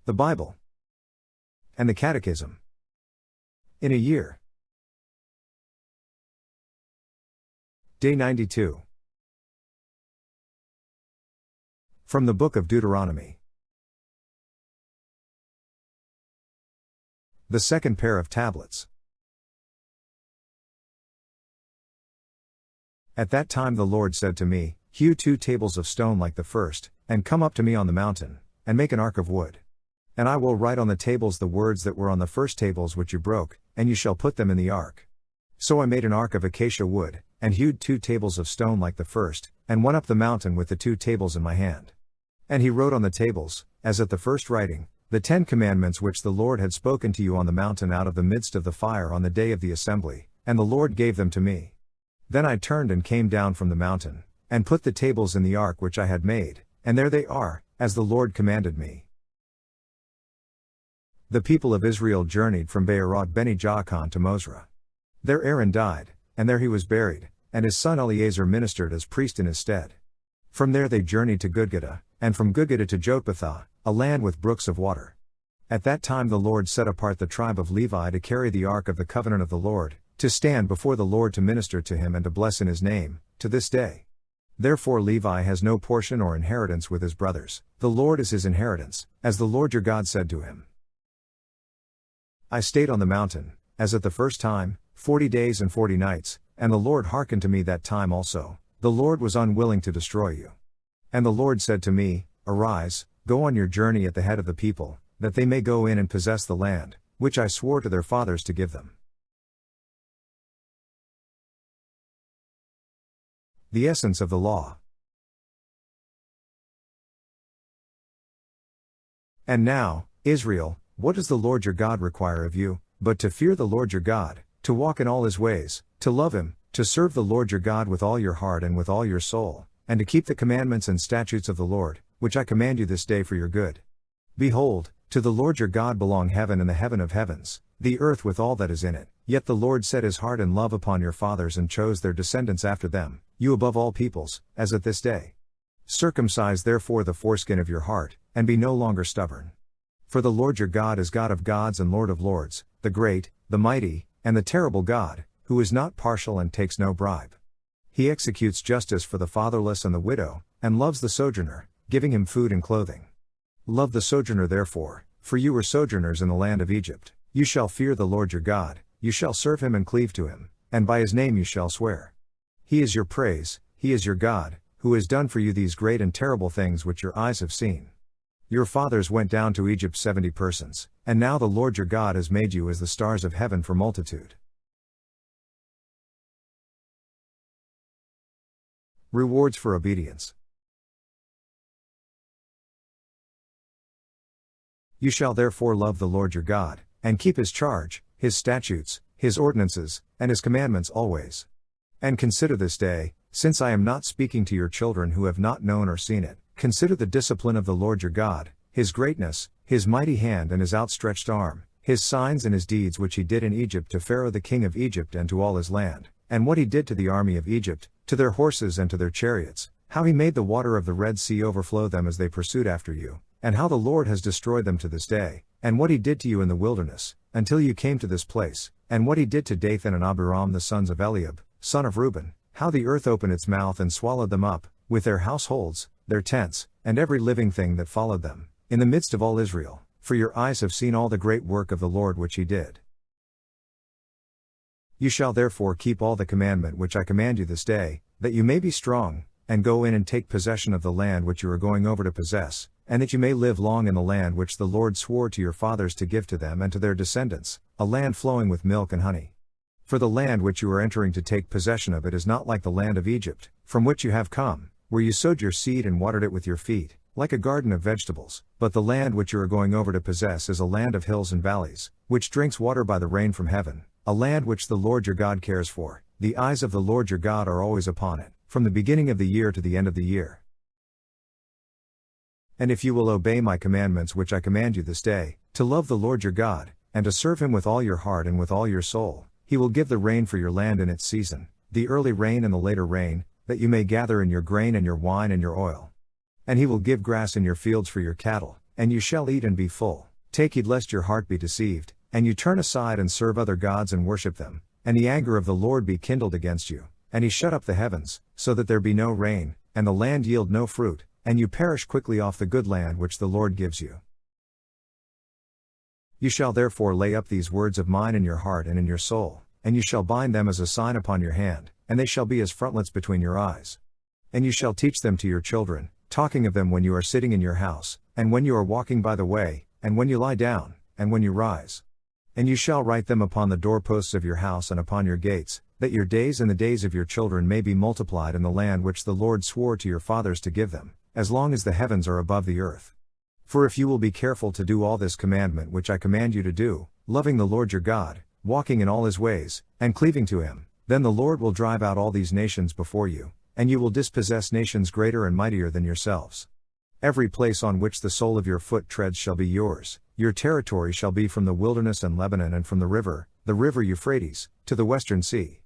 the Bible, and the Catechism. In a year. Day 92. From the Book of Deuteronomy. The second pair of tablets. At that time the Lord said to me, Hew 2 tables of stone like the first, and come up to me on the mountain, and make an ark of wood. And I will write on the tables the words that were on the first tables which you broke, and you shall put them in the ark. So I made an ark of acacia wood, and hewed 2 tables of stone like the first, and went up the mountain with the 2 tables in my hand. And he wrote on the tables, as at the first writing, the 10 commandments which the Lord had spoken to you on the mountain out of the midst of the fire on the day of the assembly, and the Lord gave them to me. Then I turned and came down from the mountain, and put the tables in the ark which I had made, and there they are, as the Lord commanded me. The people of Israel journeyed from Beerot Beni Jaakan to Mosra. There Aaron died, and there he was buried, and his son Eleazar ministered as priest in his stead. From there they journeyed to Gudgodah, and from Gudgodah to Jotbathah, a land with brooks of water. At that time the Lord set apart the tribe of Levi to carry the ark of the covenant of the Lord, to stand before the Lord to minister to him and to bless in his name, to this day. Therefore Levi has no portion or inheritance with his brothers, the Lord is his inheritance, as the Lord your God said to him. I stayed on the mountain, as at the first time, 40 days and 40 nights, and the Lord hearkened to me that time also, the Lord was unwilling to destroy you. And the Lord said to me, Arise, go on your journey at the head of the people, that they may go in and possess the land, which I swore to their fathers to give them. The essence of the law. And now, Israel, what does the Lord your God require of you, but to fear the Lord your God, to walk in all his ways, to love him, to serve the Lord your God with all your heart and with all your soul, and to keep the commandments and statutes of the Lord, which I command you this day for your good? Behold, to the Lord your God belong heaven and the heaven of heavens, the earth with all that is in it. Yet the Lord set his heart and love upon your fathers and chose their descendants after them, you above all peoples, as at this day. Circumcise therefore the foreskin of your heart, and be no longer stubborn. For the Lord your God is God of gods and Lord of lords, the great, the mighty, and the terrible God, who is not partial and takes no bribe. He executes justice for the fatherless and the widow, and loves the sojourner, giving him food and clothing. Love the sojourner therefore, for you were sojourners in the land of Egypt. You shall fear the Lord your God, you shall serve him and cleave to him, and by his name you shall swear. He is your praise, he is your God, who has done for you these great and terrible things which your eyes have seen. Your fathers went down to Egypt 70 persons, and now the Lord your God has made you as the stars of heaven for multitude. Rewards for obedience. You shall therefore love the Lord your God, and keep his charge, his statutes, his ordinances, and his commandments always. And consider this day, since I am not speaking to your children who have not known or seen it, consider the discipline of the Lord your God, his greatness, his mighty hand and his outstretched arm, his signs and his deeds which he did in Egypt to Pharaoh the king of Egypt and to all his land, and what he did to the army of Egypt, to their horses and to their chariots, how he made the water of the Red Sea overflow them as they pursued after you, and how the Lord has destroyed them to this day, and what he did to you in the wilderness, until you came to this place, and what he did to Dathan and Abiram the sons of Eliab, son of Reuben, how the earth opened its mouth and swallowed them up, with their households, their tents, and every living thing that followed them, in the midst of all Israel, for your eyes have seen all the great work of the Lord which he did. You shall therefore keep all the commandment which I command you this day, that you may be strong, and go in and take possession of the land which you are going over to possess, and that you may live long in the land which the Lord swore to your fathers to give to them and to their descendants, a land flowing with milk and honey. For the land which you are entering to take possession of it is not like the land of Egypt, from which you have come, where you sowed your seed and watered it with your feet, like a garden of vegetables, but the land which you are going over to possess is a land of hills and valleys, which drinks water by the rain from heaven, a land which the Lord your God cares for. The eyes of the Lord your God are always upon it, from the beginning of the year to the end of the year. And if you will obey my commandments which I command you this day, to love the Lord your God, and to serve him with all your heart and with all your soul, he will give the rain for your land in its season, the early rain and the later rain, that you may gather in your grain and your wine and your oil. And he will give grass in your fields for your cattle, and you shall eat and be full. Take heed lest your heart be deceived, and you turn aside and serve other gods and worship them, and the anger of the Lord be kindled against you, and he shut up the heavens, so that there be no rain, and the land yield no fruit, and you perish quickly off the good land which the Lord gives you. You shall therefore lay up these words of mine in your heart and in your soul, and you shall bind them as a sign upon your hand, and they shall be as frontlets between your eyes. And you shall teach them to your children, talking of them when you are sitting in your house, and when you are walking by the way, and when you lie down, and when you rise. And you shall write them upon the doorposts of your house and upon your gates, that your days and the days of your children may be multiplied in the land which the Lord swore to your fathers to give them, as long as the heavens are above the earth. For if you will be careful to do all this commandment which I command you to do, loving the Lord your God, walking in all his ways, and cleaving to him, then the Lord will drive out all these nations before you, and you will dispossess nations greater and mightier than yourselves. Every place on which the sole of your foot treads shall be yours, your territory shall be from the wilderness and Lebanon and from the river Euphrates, to the western sea.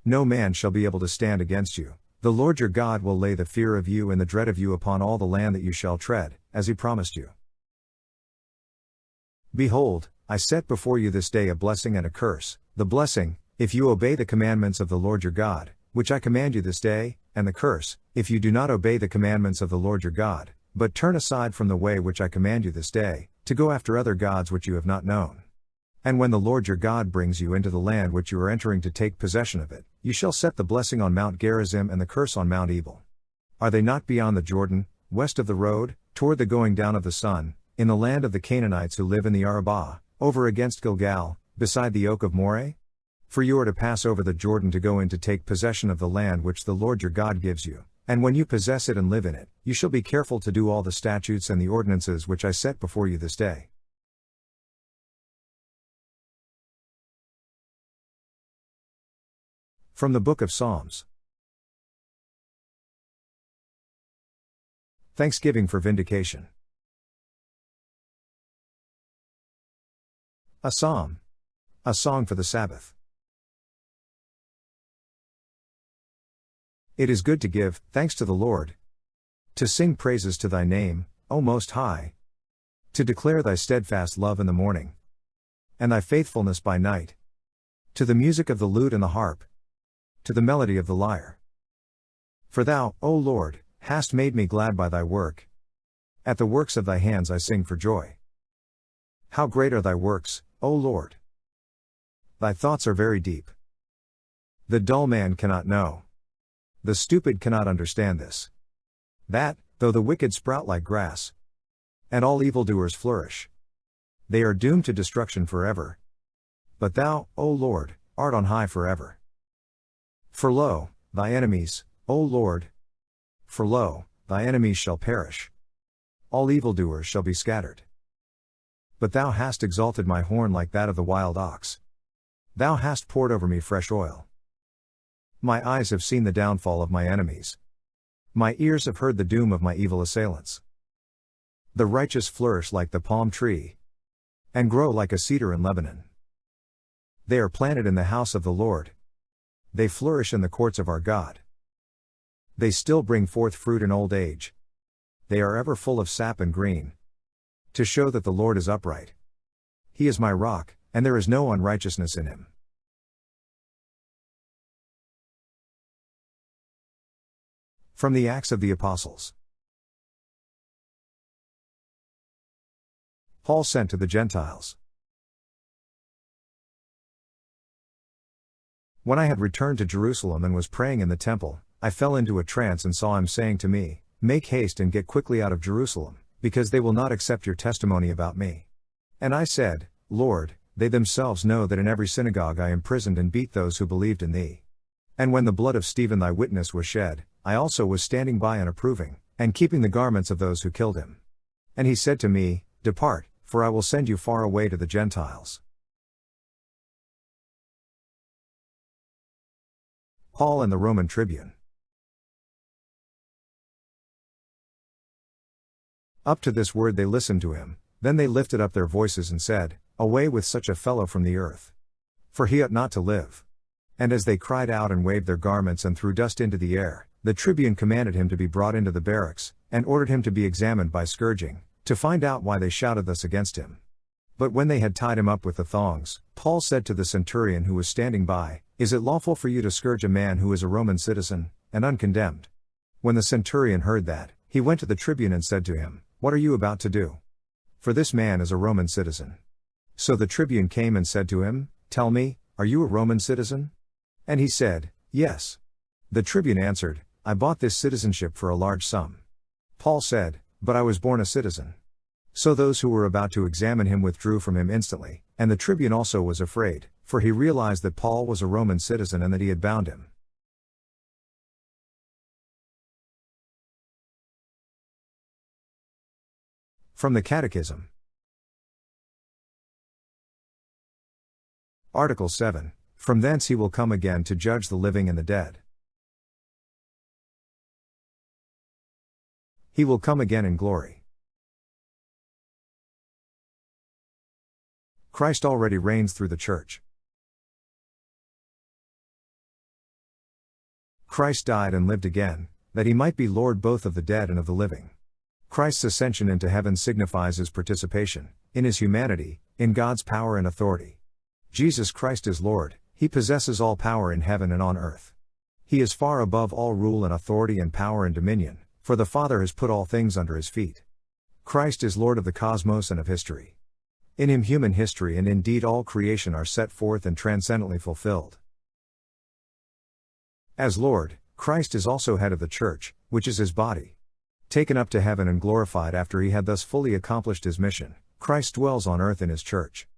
No man shall be able to stand against you. The Lord your God will lay the fear of you and the dread of you upon all the land that you shall tread, as he promised you. Behold, I set before you this day a blessing and a curse, the blessing, if you obey the commandments of the Lord your God, which I command you this day, and the curse, if you do not obey the commandments of the Lord your God, but turn aside from the way which I command you this day, to go after other gods which you have not known. And when the Lord your God brings you into the land which you are entering to take possession of it, you shall set the blessing on Mount Gerizim and the curse on Mount Ebal. Are they not beyond the Jordan, west of the road, toward the going down of the sun, in the land of the Canaanites who live in the Arabah, over against Gilgal, beside the oak of Moreh? For you are to pass over the Jordan to go in to take possession of the land which the Lord your God gives you, and when you possess it and live in it, you shall be careful to do all the statutes and the ordinances which I set before you this day. From the Book of Psalms. Thanksgiving for vindication. A psalm. A song for the Sabbath. It is good to give thanks to the Lord, to sing praises to thy name, O Most High, to declare thy steadfast love in the morning, and thy faithfulness by night, to the music of the lute and the harp, to the melody of the lyre. For thou, O Lord, hast made me glad by thy work. At the works of thy hands I sing for joy. How great are thy works, O Lord! Thy thoughts are very deep. The dull man cannot know. The stupid cannot understand this. That, though the wicked sprout like grass, and all evildoers flourish, they are doomed to destruction forever. But thou, O Lord, art on high forever. For lo, thy enemies, O Lord, for lo, thy enemies shall perish. All evildoers shall be scattered. But thou hast exalted my horn like that of the wild ox. Thou hast poured over me fresh oil. My eyes have seen the downfall of my enemies. My ears have heard the doom of my evil assailants. The righteous flourish like the palm tree, and grow like a cedar in Lebanon. They are planted in the house of the Lord. They flourish in the courts of our God. They still bring forth fruit in old age. They are ever full of sap and green, to show that the Lord is upright. He is my rock, and there is no unrighteousness in him. From the Acts of the Apostles. Paul sent to the Gentiles. When I had returned to Jerusalem and was praying in the temple, I fell into a trance and saw him saying to me, "Make haste and get quickly out of Jerusalem, because they will not accept your testimony about me." And I said, "Lord, they themselves know that in every synagogue I imprisoned and beat those who believed in thee. And when the blood of Stephen thy witness was shed, I also was standing by and approving, and keeping the garments of those who killed him." And he said to me, "Depart, for I will send you far away to the Gentiles." Paul and the Roman tribune. Up to this word they listened to him, then they lifted up their voices and said, "Away with such a fellow from the earth! For he ought not to live." And as they cried out and waved their garments and threw dust into the air, the tribune commanded him to be brought into the barracks, and ordered him to be examined by scourging, to find out why they shouted thus against him. But when they had tied him up with the thongs, Paul said to the centurion who was standing by, "Is it lawful for you to scourge a man who is a Roman citizen, and uncondemned?" When the centurion heard that, he went to the tribune and said to him, "What are you about to do? For this man is a Roman citizen." So the tribune came and said to him, "Tell me, are you a Roman citizen?" And he said, "Yes." The tribune answered, "I bought this citizenship for a large sum." Paul said, "But I was born a citizen." So those who were about to examine him withdrew from him instantly, and the tribune also was afraid, for he realized that Paul was a Roman citizen and that he had bound him. From the Catechism. Article 7. From thence he will come again to judge the living and the dead. He will come again in glory. Christ already reigns through the Church. Christ died and lived again, that he might be Lord both of the dead and of the living. Christ's ascension into heaven signifies his participation, in his humanity, in God's power and authority. Jesus Christ is Lord, he possesses all power in heaven and on earth. He is far above all rule and authority and power and dominion, for the Father has put all things under his feet. Christ is Lord of the cosmos and of history. In him human history and indeed all creation are set forth and transcendently fulfilled. As Lord, Christ is also head of the Church, which is his body. Taken up to heaven and glorified after he had thus fully accomplished his mission, Christ dwells on earth in his Church.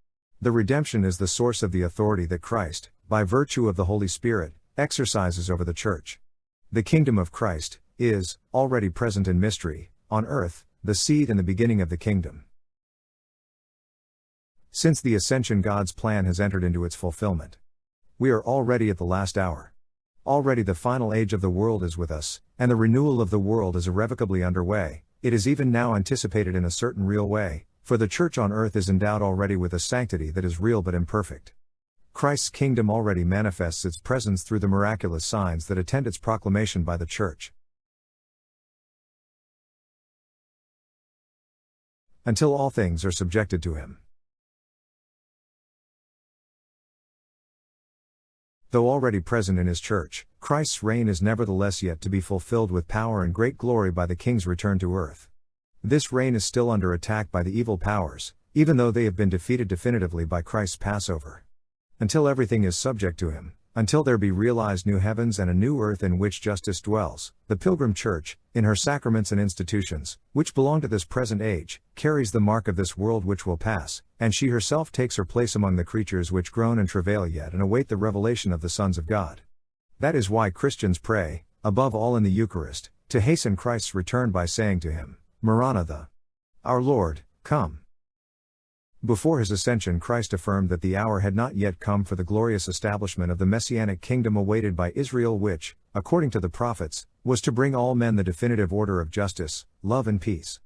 The redemption is the source of the authority that Christ, by virtue of the Holy Spirit, exercises over the Church. The kingdom of Christ is already present in mystery, on earth, the seed and the beginning of the kingdom. Since the ascension, God's plan has entered into its fulfillment. We are already at the last hour. Already the final age of the world is with us, and the renewal of the world is irrevocably underway. It is even now anticipated in a certain real way, for the Church on earth is endowed already with a sanctity that is real but imperfect. Christ's kingdom already manifests its presence through the miraculous signs that attend its proclamation by the Church. Until all things are subjected to him. Though already present in his Church, Christ's reign is nevertheless yet to be fulfilled with power and great glory by the King's return to earth. This reign is still under attack by the evil powers, even though they have been defeated definitively by Christ's Passover. Until everything is subject to him, until there be realized new heavens and a new earth in which justice dwells, the Pilgrim Church, in her sacraments and institutions, which belong to this present age, carries the mark of this world which will pass, and she herself takes her place among the creatures which groan and travail yet and await the revelation of the sons of God. That is why Christians pray, above all in the Eucharist, to hasten Christ's return by saying to him, Maranatha! Our Lord, come! Before his ascension, Christ affirmed that the hour had not yet come for the glorious establishment of the Messianic kingdom awaited by Israel, which, according to the prophets, was to bring all men the definitive order of justice, love and peace.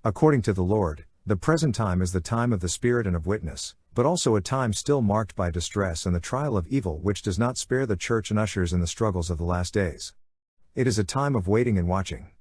According to the Lord, the present time is the time of the Spirit and of witness, but also a time still marked by distress and the trial of evil which does not spare the Church and ushers in the struggles of the last days. It is a time of waiting and watching.